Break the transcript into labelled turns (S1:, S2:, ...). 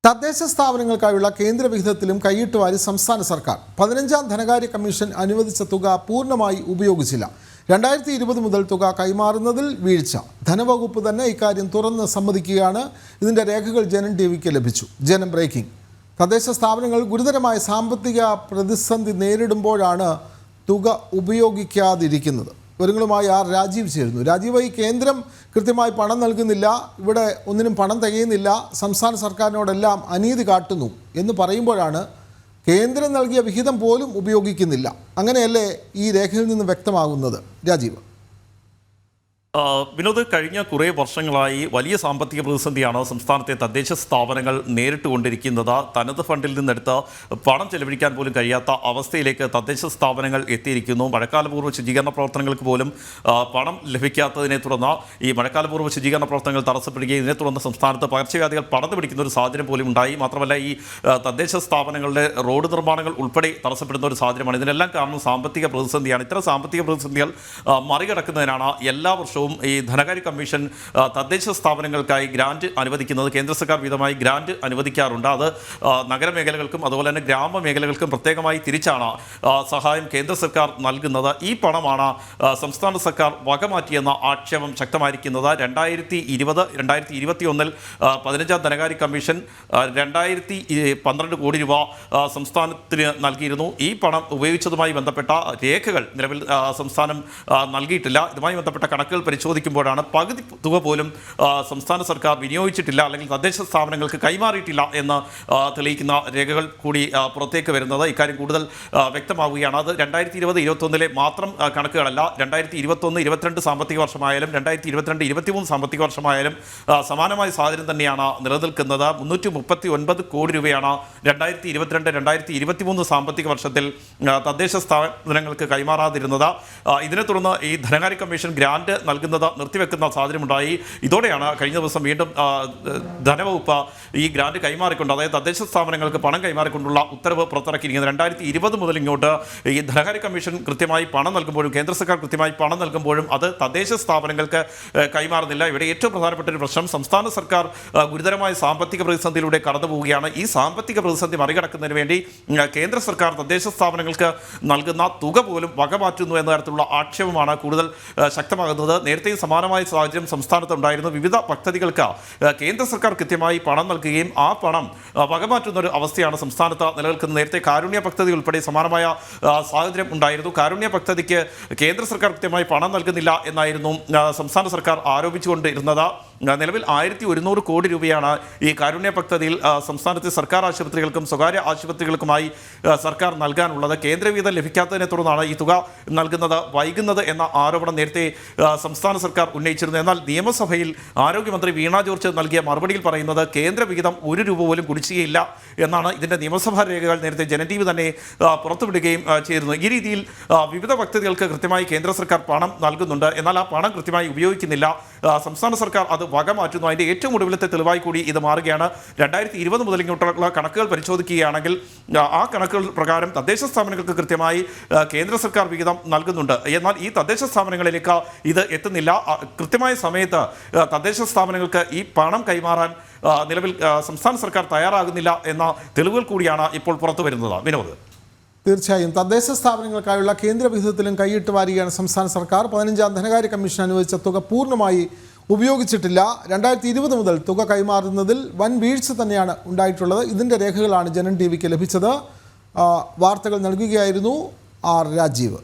S1: തദ്ദേശ സ്ഥാപനങ്ങൾക്കായുള്ള കേന്ദ്ര വിഹിതത്തിലും കൈയിട്ട് വാരി സംസ്ഥാന സർക്കാർ 15ാം ധനകാര്യ കമ്മീഷൻ അനുവദിച്ച തുക പൂർണ്ണമായി ഉപയോഗിച്ചില്ല. 2020 മുതൽ തുക കൈമാറുന്നതിൽ വീഴ്ച. ധനവകുപ്പ് തന്നെ ഇക്കാര്യം തുറന്ന് സമ്മതിക്കുകയാണ്. ഇതിൻ്റെ രേഖകൾ ജനം ടിവിക്ക് ലഭിച്ചു. ജനം ബ്രേക്കിംഗ്. തദ്ദേശ സ്ഥാപനങ്ങൾ ഗുരുതരമായ സാമ്പത്തിക പ്രതിസന്ധി നേരിടുമ്പോഴാണ് തുക ഉപയോഗിക്കാതിരിക്കുന്നത്. വിവരങ്ങളുമായി രാജീവ് ചേരുന്നു. രാജീവ്, ഈ കേന്ദ്രം കൃത്യമായി പണം നൽകുന്നില്ല, ഇവിടെ ഒന്നിനും പണം തികയുന്നില്ല, സംസ്ഥാന സർക്കാരിനോടെല്ലാം അനീതി കാട്ടുന്നു എന്ന് പറയുമ്പോഴാണ് കേന്ദ്രം നൽകിയ വിഹിതം പോലും ഉപയോഗിക്കുന്നില്ല. അങ്ങനെയല്ലേ ഈ രേഖയിൽ നിന്ന് വ്യക്തമാകുന്നത്? രാജീവ്.
S2: വിനോദ്, കഴിഞ്ഞ കുറേ വർഷങ്ങളായി വലിയ സാമ്പത്തിക പ്രതിസന്ധിയാണ് സംസ്ഥാനത്തെ തദ്ദേശ സ്ഥാപനങ്ങൾ നേരിട്ടുകൊണ്ടിരിക്കുന്നത്. തനത് ഫണ്ടിൽ നിന്നെടുത്ത് പണം ചെലവഴിക്കാൻ പോലും കഴിയാത്ത അവസ്ഥയിലേക്ക് തദ്ദേശ സ്ഥാപനങ്ങൾ എത്തിയിരിക്കുന്നു. മഴക്കാലപൂർവ്വ ശുചീകരണ പ്രവർത്തനങ്ങൾക്ക് പോലും പണം ലഭിക്കാത്തതിനെ തുടർന്ന് ഈ മഴക്കാലപൂർവ്വ ശുചീകരണ പ്രവർത്തനങ്ങൾ തടസ്സപ്പെടുകയും ഇതിനെ തുടർന്ന് സംസ്ഥാനത്ത് പകർച്ചവ്യാധികൾ പടർന്നു പിടിക്കുന്ന ഒരു സാഹചര്യം പോലും ഉണ്ടായി. മാത്രമല്ല, ഈ തദ്ദേശ സ്ഥാപനങ്ങളുടെ റോഡ് നിർമ്മാണങ്ങൾ ഉൾപ്പെടെ തടസ്സപ്പെടുന്ന ഒരു സാഹചര്യമാണ്. ഇതിനെല്ലാം കാരണം സാമ്പത്തിക പ്രതിസന്ധിയാണ്. ഇത്തരം സാമ്പത്തിക പ്രതിസന്ധികൾ മറികടക്കുന്നതിനാണ് എല്ലാ വർഷവും ഈ ധനകാര്യ കമ്മീഷൻ തദ്ദേശ സ്ഥാപനങ്ങൾക്കായി ഗ്രാന്റ് അനുവദിക്കുന്നത്. കേന്ദ്ര സർക്കാർ വീതമായി ഗ്രാന്റ് അനുവദിക്കാറുണ്ട്. അത് നഗരമേഖലകൾക്കും അതുപോലെ തന്നെ ഗ്രാമമേഖലകൾക്കും പ്രത്യേകമായി തിരിച്ചാണ് സഹായം കേന്ദ്ര സർക്കാർ നൽകുന്നത്. ഈ പണമാണ് സംസ്ഥാന സർക്കാർ വകമാറ്റിയെന്ന ആക്ഷേപം ശക്തമായിരിക്കുന്നത്. 2020-2021 15ാം ധനകാര്യ കമ്മീഷൻ 2012 കോടി രൂപ സംസ്ഥാനത്തിന് നൽകിയിരുന്നു. ഈ പണം ഉപയോഗിച്ചതുമായി ബന്ധപ്പെട്ട രേഖകൾ നിലവിൽ സംസ്ഥാനം നൽകിയിട്ടില്ല. ഇതുമായി ബന്ധപ്പെട്ട കണക്കുകൾ പരിശോധിക്കുമ്പോഴാണ് പകുതി തുക പോലും സംസ്ഥാന സർക്കാർ വിനിയോഗിച്ചിട്ടില്ല, അല്ലെങ്കിൽ തദ്ദേശ സ്ഥാപനങ്ങൾക്ക് കൈമാറിയിട്ടില്ല എന്ന് തെളിയിക്കുന്ന രേഖകൾ കൂടി പുറത്തേക്ക് വരുന്നത്. ഇക്കാര്യം കൂടുതൽ വ്യക്തമാവുകയാണ്. അത് 2020-2021 മാത്രം കണക്കുകളല്ല. 2021-22 സാമ്പത്തിക വർഷമായാലും 2022-23 സാമ്പത്തിക വർഷമായാലും സമാനമായ സാഹചര്യം തന്നെയാണ് നിലനിൽക്കുന്നത്. 339 കോടി രൂപയാണ് 2022-2023 സാമ്പത്തിക വർഷത്തിൽ തദ്ദേശ സ്ഥാപനങ്ങൾക്ക് കൈമാറാതിരുന്നത്. ഇതിനെ തുടർന്ന് ഈ ധനകാര്യ കമ്മീഷൻ ഗ്രാന്റ് നൽകുന്നത് നിർത്തിവെക്കുന്ന സാഹചര്യമുണ്ടായി. ഇതോടെയാണ് കഴിഞ്ഞ ദിവസം വീണ്ടും ധനവകുപ്പ് ഈ ഗ്രാന്റ് കൈമാറിക്കൊണ്ട്, അതായത് തദ്ദേശ സ്ഥാപനങ്ങൾക്ക് പണം കൈമാറിക്കൊണ്ടുള്ള ഉത്തരവ് പുറത്തിറക്കിയിരിക്കുന്നത്. 2020 മുതൽ ഇങ്ങോട്ട് ഈ ധനകാര്യ കമ്മീഷൻ കൃത്യമായി പണം നൽകുമ്പോഴും കേന്ദ്ര സർക്കാർ കൃത്യമായി പണം നൽകുമ്പോഴും അത് തദ്ദേശ സ്ഥാപനങ്ങൾക്ക് കൈമാറുന്നില്ല. ഇവിടെ ഏറ്റവും പ്രധാനപ്പെട്ട ഒരു പ്രശ്നം, സംസ്ഥാന സർക്കാർ ഗുരുതരമായ സാമ്പത്തിക പ്രതിസന്ധിയിലൂടെ കടന്നു പോവുകയാണ്. ഈ സാമ്പത്തിക പ്രതിസന്ധി മറികടക്കുന്നതിന് വേണ്ടി കേന്ദ്ര സർക്കാർ തദ്ദേശ സ്ഥാപനങ്ങൾക്ക് നൽകുന്ന തുക പോലും വകമാറ്റുന്നു എന്ന തരത്തിലുള്ള ആക്ഷേപമാണ് കൂടുതൽ ശക്തമാകുന്നത്. നേരത്തെയും സമാനമായ സാഹചര്യം സംസ്ഥാനത്ത് ഉണ്ടായിരുന്നു. വിവിധ പദ്ധതികൾക്ക് കേന്ദ്ര സർക്കാർ കൃത്യമായി പണം നൽകുകയും ആ പണം വകമാറ്റുന്ന ഒരു അവസ്ഥയാണ് സംസ്ഥാനത്ത് നിലനിൽക്കുന്നത്. നേരത്തെ കാരുണ്യ പദ്ധതി ഉൾപ്പെടെ സമാനമായ സാഹചര്യം ഉണ്ടായിരുന്നു. കാരുണ്യ പദ്ധതിക്ക് കേന്ദ്ര സർക്കാർ കൃത്യമായി പണം നൽകുന്നില്ല എന്നായിരുന്നു സംസ്ഥാന സർക്കാർ ആരോപിച്ചുകൊണ്ടിരുന്നത്. നിലവിൽ 1100 കോടി രൂപയാണ് ഈ കാരുണ്യ പദ്ധതിയിൽ സംസ്ഥാനത്തെ സർക്കാർ ആശുപത്രികൾക്കും സ്വകാര്യ ആശുപത്രികൾക്കുമായി സർക്കാർ നൽകാനുള്ളത്. കേന്ദ്രവിഹിതം ലഭിക്കാത്തതിനെ തുടർന്നാണ് ഈ തുക നൽകുന്നത് വൈകുന്നത് എന്ന ആരോപണം നേരത്തെ സംസ്ഥാന സർക്കാർ ഉന്നയിച്ചിരുന്നു. എന്നാൽ നിയമസഭയിൽ ആരോഗ്യമന്ത്രി വീണ ജോർജ് നൽകിയ മറുപടിയിൽ പറയുന്നത് കേന്ദ്രവിഹിതം 1 രൂപ പോലും കുടിശ്ശികയില്ല എന്നാണ്. ഇതിൻ്റെ നിയമസഭാ രേഖകൾ നേരത്തെ ജനം ടിവി തന്നെ പുറത്തുവിടുകയും ചെയ്തിരുന്നു. ഈ രീതിയിൽ വിവിധ പദ്ധതികൾക്ക് കൃത്യമായി കേന്ദ്ര സർക്കാർ പണം നൽകുന്നുണ്ട്. എന്നാൽ ആ പണം കൃത്യമായി ഉപയോഗിക്കുന്നില്ല. സംസ്ഥാന സർക്കാർ അത് വകമാറ്റുന്നു. അതിൻ്റെ ഏറ്റവും ഒടുവിലത്തെ തെളിവായി കൂടി ഇത് മാറുകയാണ്. 2020 മുതൽ ഇങ്ങോട്ടുള്ള കണക്കുകൾ പരിശോധിക്കുകയാണെങ്കിൽ ആ കണക്കുകൾ പ്രകാരം തദ്ദേശ സ്ഥാപനങ്ങൾക്ക് കൃത്യമായി കേന്ദ്ര സർക്കാർ വിഹിതം നൽകുന്നുണ്ട്. എന്നാൽ ഈ തദ്ദേശ സ്ഥാപനങ്ങളിലേക്ക് ഇത് എത്തുന്നില്ല. കൃത്യമായ സമയത്ത് തദ്ദേശ സ്ഥാപനങ്ങൾക്ക് ഈ പണം കൈമാറാൻ നിലവിൽ സംസ്ഥാന സർക്കാർ തയ്യാറാകുന്നില്ല എന്ന തെളിവുകൾ കൂടിയാണ് ഇപ്പോൾ പുറത്തു വരുന്നത്. വിനോദ്,
S1: തീർച്ചയായും തദ്ദേശ സ്ഥാപനങ്ങൾക്കായുള്ള കേന്ദ്ര വിഹിതത്തിലും കൈയിട്ട് വാരികയാണ് സംസ്ഥാന സർക്കാർ. 15ാം ധനകാര്യ കമ്മീഷൻ അനുവദിച്ച തുക പൂർണ്ണമായി ഉപയോഗിച്ചിട്ടില്ല. 2020 മുതൽ തുക കൈമാറുന്നതിൽ വൻ വീഴ്ച തന്നെയാണ് ഉണ്ടായിട്ടുള്ളത്. ഇതിൻ്റെ രേഖകളാണ് ജനം ടിവിക്ക് ലഭിച്ചത്. വാർത്തകൾ നൽകുകയായിരുന്നു രാജീവ്.